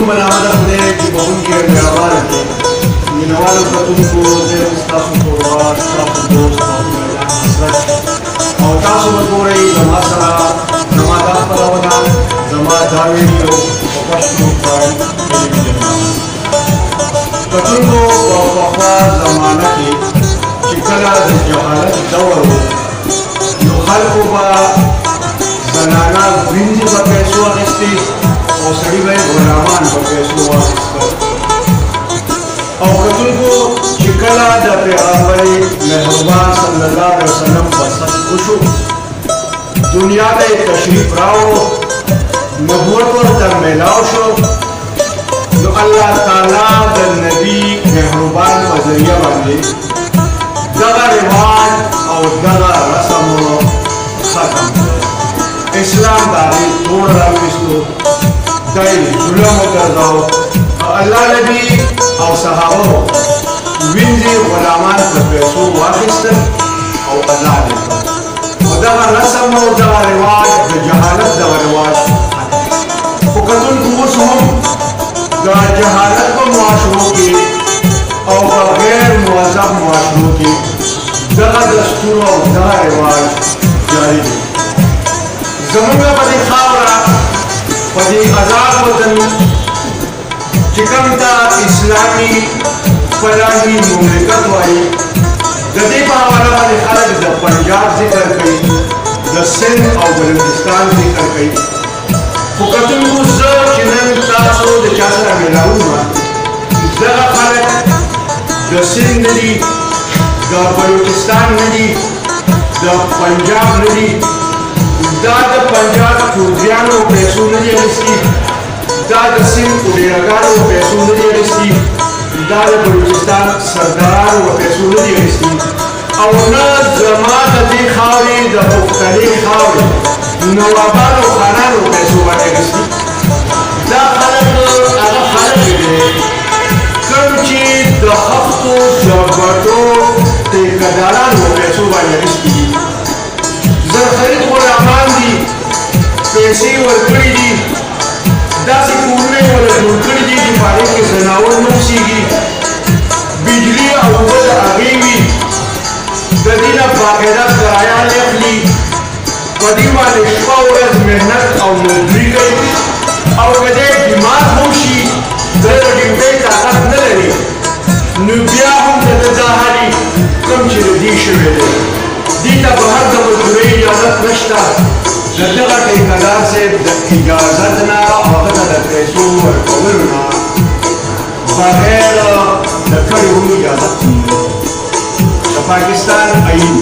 منامه ده خدای چې بخونکي او مهربانه دی. مینوالو کتونکو زه یم ستاسو کوربه ستاسو دوست ستاسو میدان حسرت او تاسو به ګورئ زما سره زما دا خپرونه زما دا ویډیو په پښتو ټلویزیون باندې کتونکو په پخوا زمانه کې چې کله د جهالت دور و نو خلکو به زنانه وینځې په پیسو اخیستې او سړي به یې غلامان په پیسو واخیستل او کتونکو چې کله د پیغمبر مهربان صلی الله علیه وسلم بسط وشو دنیا ته یې تشریف راوړو نبوت ورته میلاو شو نو الله تعالی د نبي مهربان په ذریعه باندې دغه رواج او دغه رسم ختم کړ اسلام د هغې توړ راویستو دی ظلم وګرځاو الله نبي او صحابه وینځي غلامان په پیسو واخیستل او آزاد یې کړل خو دغه رسم او دغه رواج د جهالت دغه رواج خو کتونکو اوس هم د جهالت په معاشرو کې او په غیر موظف معاشرو کې دغه دستور او دغه رواج جاری دی زمونږ په دې خاوره په دې آزاد وطن چې کوم ته اسلامي فلاحي مملکت وایي د دې په حواله باندې خلک د پنجاب ذکر کوي د سند او بلوچستان ذکر کوي خو کتونکو زه چې نن تاسو د چا سره میلاوم دغه خلک د سند نه دي د بلوچستان نه دي د پنجاب نه دي دا د پنجاب چوزیانو پیسو نه دي اخیستي دا د سند اډیرګانو پیسو نه دي اخیستي دا د بلوچستان سردارانو پیسو نه دي اخیستي او نه زما د دې خاورې د پښتنې خاورې نوابانو خانانو پیسو باندې اخیستي دا خلک هغه خلک دي کوم چې د خښتو د بټو ټیکهدارانو پیسو باندې اخیستي دي زرخرید غلامان دي پیسې ورکړي دي داسې کورونه یې ولا جوړ کړي دي چې په هغې کې ځناور نه اوسېږي بجلي او اوبه د هغې وي د دې نه باقاعده کرایه اخلي په دې باندې شپه ورځ محنت او مزدوري کوي او که دی بیمار هم شي دی د ډیوټۍ طاقت نه لري نو بیا هم د ده دا حالي کوم چې د دې شوی دی دې ته بهر د مزدورۍ اجازت نشته د دغه ټیکهدار صاحب د اجازت نه او هغه ته د پیسو ورکولو نه بغیر د کړي هم اجازت د پاکستان آئین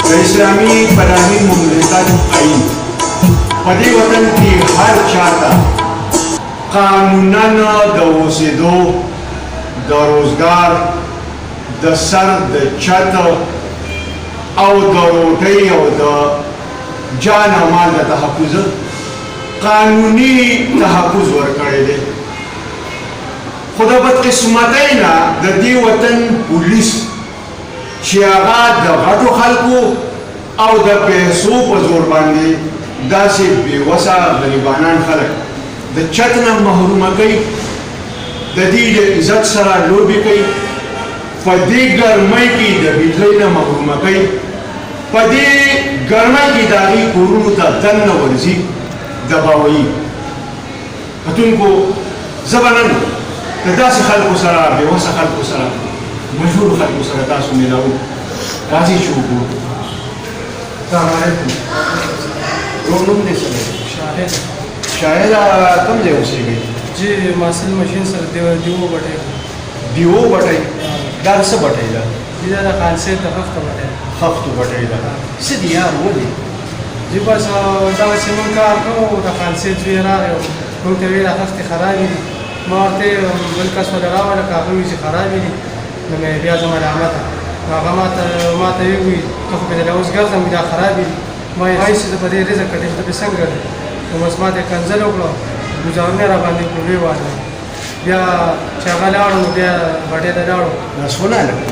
د اسلامي فلاحي مملکت آئین په دې وطن کې هر چاته قانونا د اوسېدو د روزګار د سر د چت او د روټۍ او د جان او مال د تحفظ قانوني تحفظ ورکړی دی خو د بدقسمتۍ نه د دې وطن پولیس چې هغه د غټو خلکو او د پیسو په زور باندې داسې بېوسه غریبانان خلک د چت نه محرومه کوي د دې د عزت سره لوبې کوي په دې ګرمۍ کې د بجلۍ نه محرومه کوي په دې ګرمۍ کې د هغې کورونو ته دننه ورځي دباوي کتونکو زه به نن د داسې خلکو سره بېوسه خلکو سره مشهورو خلکو سره تاسو میلاوو راځئ چې وګورو السلام علیکم روغ نوم دې څه دی شاهد شاهده کوم ځای اوسېږئ جی ماسل مشین سره دیو بټۍ دیو بټۍ دا څه بټۍ ده دا د خانسید د خښتو بټۍ خښتو بټۍ ده څه دي یار ولې جی بس دغسې مونږ کار کوو د خانسید زوی راغی مونږ ته ویل خښتې خرابې دي ما ورته بل کس ورته راوړه که هغه وي چې خرابې دي نو مې بیا زما رحمته هغه ماته ووي ته خو پرې اوس ګرځم دا خرابې دي ما یې وایي چې زه په دې رزق کړې چې ته پرې څنګه ګرځې نو بس ما ته یې کنځل وکړه ګزارونه را باندې کړو ویې واله بیا چې هغه لاړو نو بیا بټۍ ته لاړو لاسونه لکه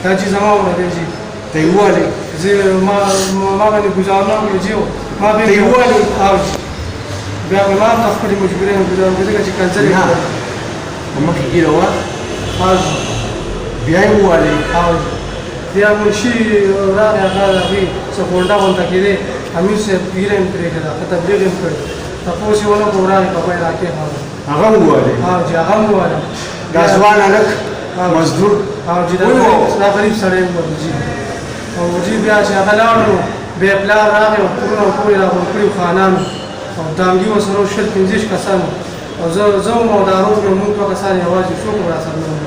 دا چې زما وړه دی جي ته یې ووالې زه ما باندې ګزارونه وکړو جي ما ته یې ووالې او بیا به ما ته خپلې مجبورۍ هم ګزارم ځکه چې کنسل یې نه کړی. مخکې ګیره وه حاضر بیا یې ووالې حاضر بیا منشي راغی هغه د هغې څه غونډه غونډه کېدې امیر صاحب ګیره یې پرېښوده ښه تبلیغ یې کړی تپوس یې ونه کړو راغی په بیه راکېښوده هغه هم ووالې چې هغه هم وویل دا ځوان هلک مزدور چې دا غریب سړی وویل جي او جي بیا چې هغه لاړ نو بیا یې پلار راغی او کورونه او کور یې راغونډ کړي وو خانانو او دانګي ورسره وو 15 کسان او زه وم او دا روغ یم موږ دوه کسان یوازې څوک هم راسره نه وو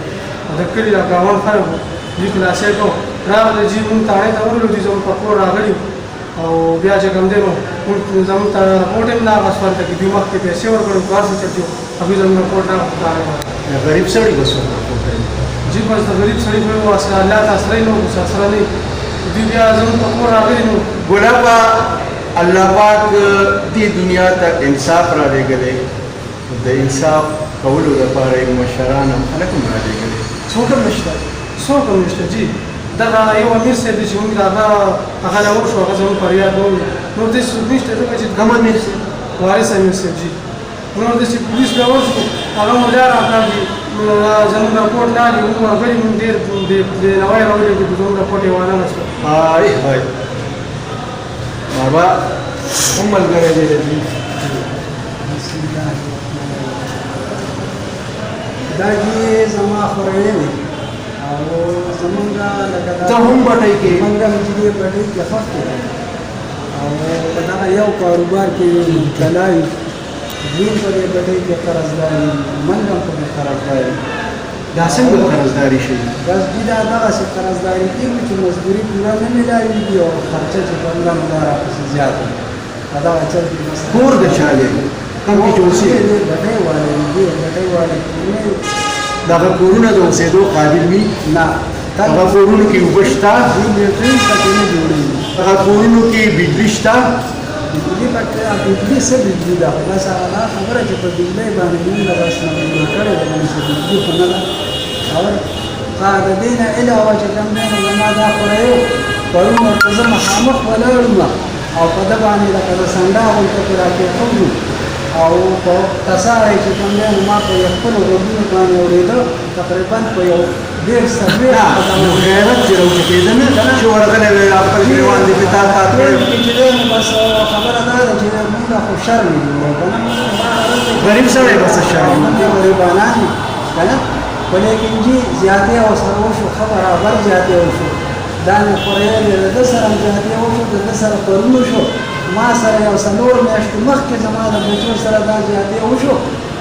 او د کلي دا ګاونډ خلک وو جي خلاصې کوو راغله جي موږ تاڼې ته ورغلو جي زموږ په کور راغلي او بیا چې کوم دی نو موږ زموږ ته رپورټ یې هم نه هغه سوال ته کې دوی مخکې پیسې ورکړو کار څه چلتي وو هغوی زموږ رپورټ راغله غریب سړی بس جی بس د غریب سړي په یو اسره الله ته اسره نه وو اسره نه دوی بیا زموږ په کور راغلي نو ګلابا الله پاک دې دنیا ته انصاف را لېږلی د انصاف کولو لپاره یې مشران هم خلک هم را لېږلي څوک هم نشته جي دغه یو امیر صاحب دی چې موږ د هغه نه وشو هغه زموږ پر یاد وو نور داسې څوک نشته ځکه چې کوم امیر صاحب وارث امیر صاحب جي نور داسې پولیس بیا ورشو هغه مو بیا راکړل دي زموږ رپورټ لاندې موږ ورغلي موږ ډېر بېنوی راولېږو چې زموږ رپورټ یې وانه نشوه هاي هاي بابا هم ملګری دی د دې دا دې زما خورې وي او زمونږه لکه ته هم بټۍ کې زمونږه چې دې بټۍ کې خوښ دی او په دغه یو کاروبار کې مبتلا وي دوی په دې بټۍ کې قرضدار وي منګ هم په دې قرضدار وي دا څنګه قرضداري شي بس دې دا دغسې قرضداري کېږي چې مزدوري پوره نه میلاوېږي او خرچه چې بنده هم دا راپسې زیات وي په دغه چل کې مثلا کور د چا دی کوم کې چې اوسېږي دې بټۍ والی دې بټۍ والی کورونه دغه کورونه د اوسېدو قابل وي نه هغه کورونو کې اوبه شته دې بټۍ پکې نه جوړېږي هغه کورونو کې بجلي شته بجلی پکې بجلی څه بجلی ده بس هغه خبره چې په بجلی باندې موږ د بس نه جوړ کړی ده چې بجلی خو نه ده او د دې نه علاوه چې کوم دی نو زما دا خوره یو پرون ورته زه مخامخ ولاړ وم او په ده باندې لکه د سنډا غونته کې راکېښود او په تساری چې کوم دی نو ما په یو خپلو غوږونو باندې اورېده تقریبا په یو 1.5 غیرت چې راوچتېده نه چې ورغلی وی خپل ګرېوان دې په تا کار کړی چې دی نو بس خبره دا ده چې موږ خو شرم یو که نه غریب سړی به څه شرم غریبانان دي که نه خو لیکن جي زیاتې ورسره وشو ښه برابر زیاتې وشو دا مې خورې د ده سره هم زیاتې وشو د ده سره پرون وشو ما سره یو 4 میاشتې مخکې زما د بچو سره دا زیاتې وشو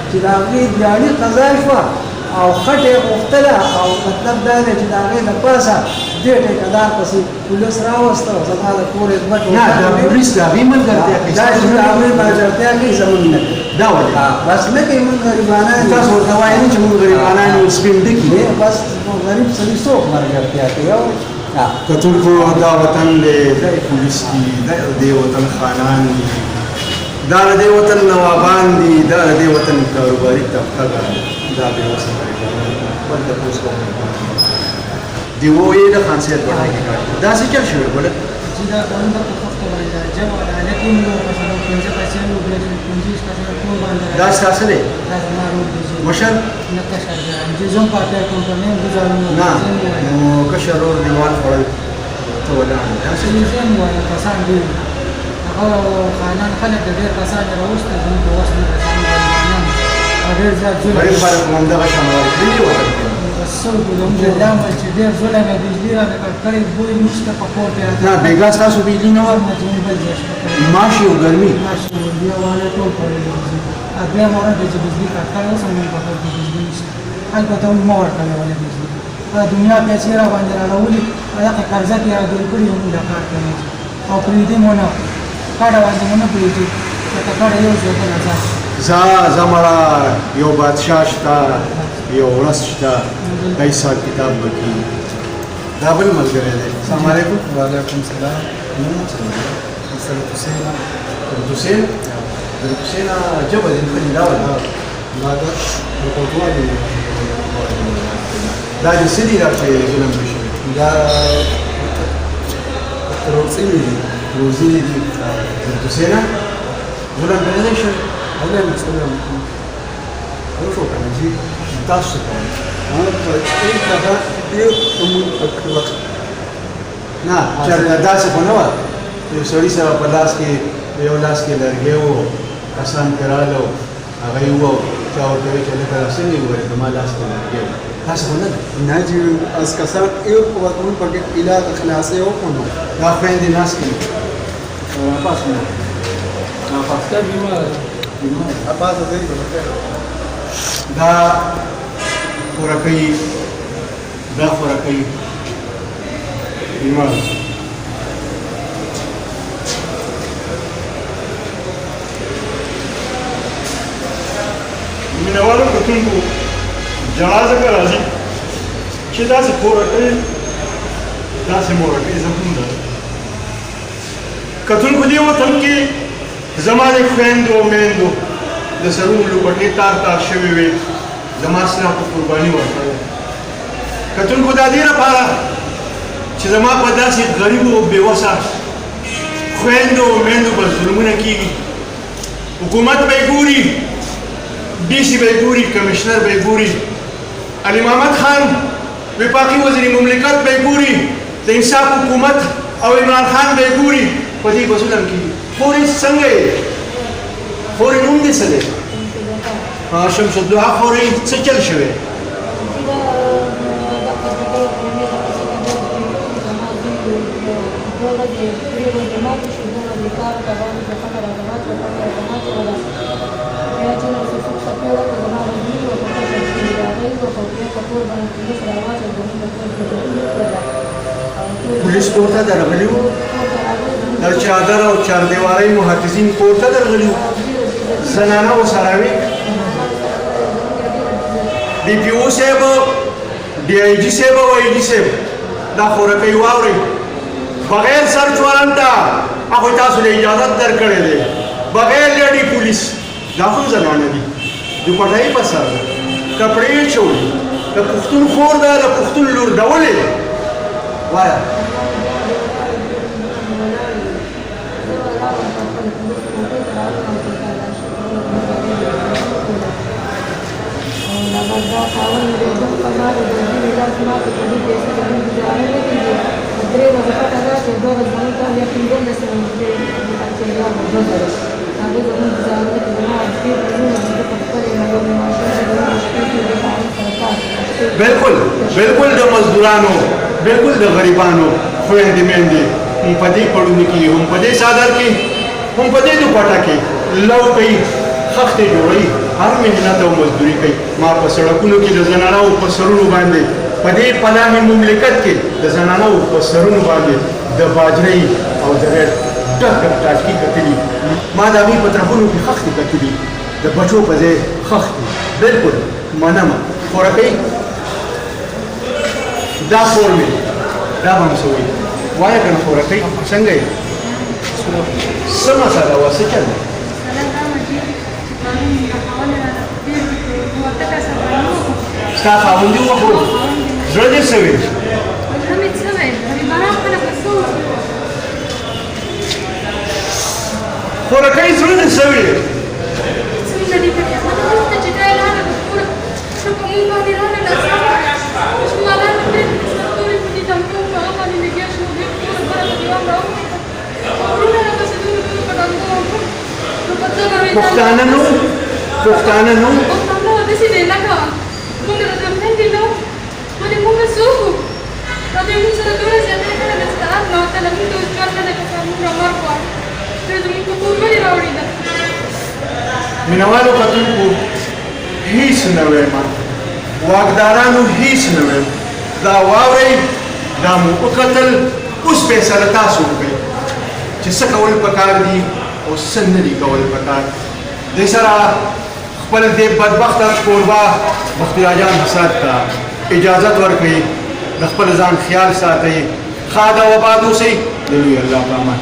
چې د هغې دیاړي قضا شوه او خټه یې غوښتله او مطلب دا دی چې د هغې د پاسه دې ټیکهدار پسې پولیس راوسته او زما د کور یې دوه نه دا پولیس د هغې ملګرتیا کوي دا چې د هغې ملګرتیا کوي زموږ نه کوي دا ولې بس نه کوي موږ غریبانان تاسو ورته وایئ نه چې موږ غریبانان یو سپین ډکي بس غریب سړي څوک ملګرتیا کوي او کتونکو دا وطن دی دا پولیس دي دا د وطن خانان دي دا د دې وطن نوابان دي دا د دې وطن کاروباري طبقه ده دا بې وسه غریبان بل تپوس کوم دی وایي د خان صاحب په کې کار داسې چل شوی بله چې دا قانون د خفته باندې جمع عدالت یې نو مثلا 15 پیسې نو بل 15 پیسې ټول باندې دا ستاسو دی دا زما روډ دی مشر نه کښه چې زوم پاتې کمپنۍ ګزارو نه نو کشر ور دیوال خوړل ته ولاړ چې زم وایي کسان دي هغه خانان خلک د ډېر کسان راوسته زموږ په واسطه نه کسان ډېر زیات ظلم غریب خلک هم دغه شمال کړي وطن کې رسول ګلم د لامل چې ډېر ظلم یې بجلی را کړی بوی نشته په کور کې نه بیګا ستاسو بجلي نه وه نه چې بل ځای ماشي او ګرمي ماشي بیا والا ټول کړی بیا مورد چې بجلی کار اوس هم په کور کې بجلی نشته البته ما ورکړی ولا بجلی دنیا پیسې را باندې راوړي هغه قرضه کې را ګل کړی موږ کار کوي او پرې دې مونږ کاډه باندې مونږ پریږدي چې کاډه یو ځای په نظر زمړه یو بادشاه شته یو ورځ شته دا حساب کتاب وکړي دا بل ملګری دی السلام علیکم وعلیکم السلام سلام حسین حسین حسین جبه دې خپل دا ولا ما دا رپورټوالي دا د سړي راځي ظلم وشي دا روزي دي روزي دي حسین ظلم نه شي هذا مسؤول اوس وکړه چې تاسو کوئ نه چېرته داسې خو نه وه یو سړي سره په لاس کې یو لاس کې لرګی و کسان پرې راغله هغه یې ووایه چا ورته ویل چې لکه څنګه یې وویل زما لاس کې لرګی و داسې خو نه ده ناجي از کسان ایو وطن پر علاج خلاصي او کنو دا خويندې ناست دي راپاس نه راپاس دا بیمار اپاز دې دا خورکۍ دا خورکۍ بیمار مینوالو کتونکو جنازه که راځي چې داسې خورکۍ داسې مورکۍ زخم ده کتونکو دې وطن کې زما د خویندو او میندو د سرونو لوپټې تار تار شوې وې زما سره په قرباني ورکړې کتونکو دا دې لپاره چې زما په داسې غریبو او بېوسه خویندو او میندو به ظلمونه کېږي حکومت به یې ګوري D C बेगूरी कमिश्नर बेगूरी अली मोहम्मद खान विफाकी वजीर मुमलिकत बेगूरी इंसाफ हुकूमत और इमरान खान बेगूरी वजी बजुलम की पूरी संगे पूरी नूंदी सले हाँ शमसुद्दोहा पूरी सचल शवे पुलिस कोर्टा दरगली در چادر او چاردیواری محافظین کوټه درغلی زنانه او سراوی دی پی او صاحب डी आई जी صاحب او ای डी صاحب دا خورکۍ واوري بغیر سرچ وارنټا هغه تاسو له اجازه درکړې ده بغیر لیډي پولیس دا هم زنانه دي د پټای په سر کپڑے چوي د پښتون خور دا د پښتون لور ډولې وایا बिल्कुल बिल्कुल د मजदूरानो बिल्कुल د غریبانو خويندې میندې هم په دې پړونو کې هم په دې صادر کې هم په دې دوپټه کې لو کوي خښتې جوړوي هر مهنت او مزدوري کوي ما په سړکونو کې د زنانو په سرونو باندې په دې پناه مملکت کې د زنانو په سرونو باندې د باجرۍ او د ریډ ټک ټاټکي کتلي ما د هغوی په طرفونو کې خښتې کتلي د بچو په ځای خښتې بلکل منمه خورکۍ دا خور مې دا به هم څه وایي وایه که نه خورکۍ څنګه یې څه مسله وه څه چل دی ستا خاوندي وخورو زړه دې څه ویل خورکۍ زړه دې څه ویل پښتانه نو پښتانه نو مینوالو کتونکو هیڅ نه وایم واکدارانو هیڅ نه وایم دا واورئ دا مو وکتل اوس فیصله تاسو وکړئ چې څه کول پکار دي او څه نه دي کول پکار دې سره خپل دې بدبخته کوربه بختیار جان حساد ته اجازت ورکړئ د خپل ځان خیال ساتئ ښاد او آباد اوسئ د لوی الله په امان